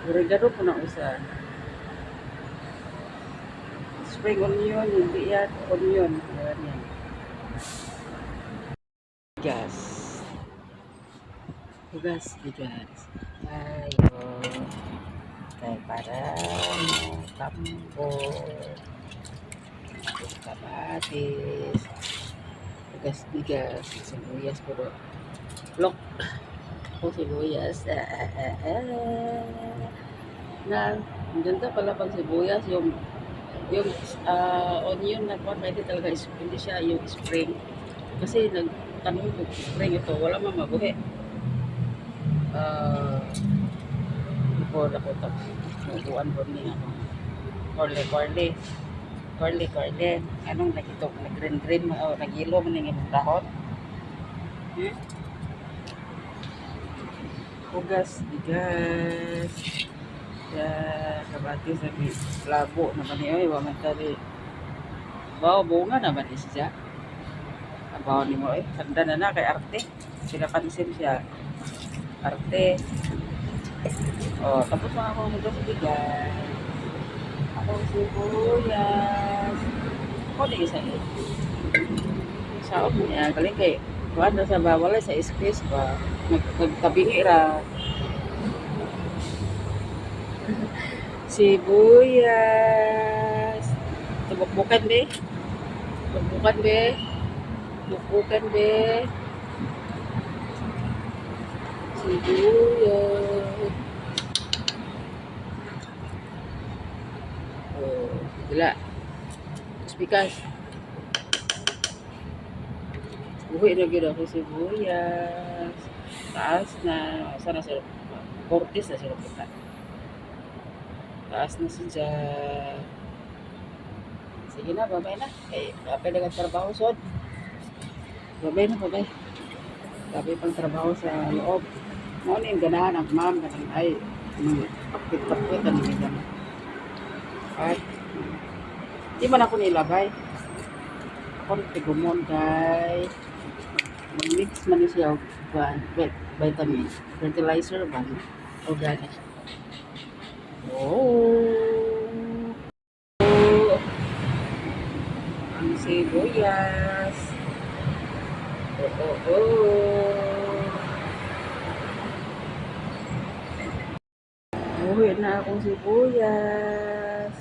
Oregano po na usa. Spring onion, hindi yan. Onion. Yan yan. Bigas. Bigas. Tayo. Tayo para tambo. Kamatis. Bigas. Sibuyas puro. Lok. O sibuyas. Na, ang ganda pala pag sibuyas. Yung onion na po, pwede talaga hindi siya yung spring. Kasi nagtanong ko spring ito, wala man mabuhi. Before ako tapos naguan ko ni ano, corle. Anong nagitok, nag-green, nagilo man yung dahon. Bigas. Ya, kabati sa labo naman niyo, iwa man tali. Bunga naman siya. Abaw ni mo tanda na kay arte. Sila pansin siya. Arte. Tapos mga ako sa bigas. Ako sibuyas. Di isa eh. Sa ako niya, galing kay kuhan na sa bawal sa space ba. Nagtabingi ra. Sibuyas. Bukbukan be. Sibuyas. Gila. Spikas. Buhi na gila ko sibuyas. Taas na. Sana sila. Cortis na sila puta. Taas na siya. Sige na, babay na. Kapag nagtrabaho sod. Babay. Babay pang trabaho sa loob. Muna yung ganahan ang ma'am. Ay, pakit-pakit ang ganyan. At, di man ako nilagay. Ako nagtigumon, guys. Mag-mix man siya vitamin. Fertilizer ba? Organic. Ang sibuyas. Uwi na akong sibuyas.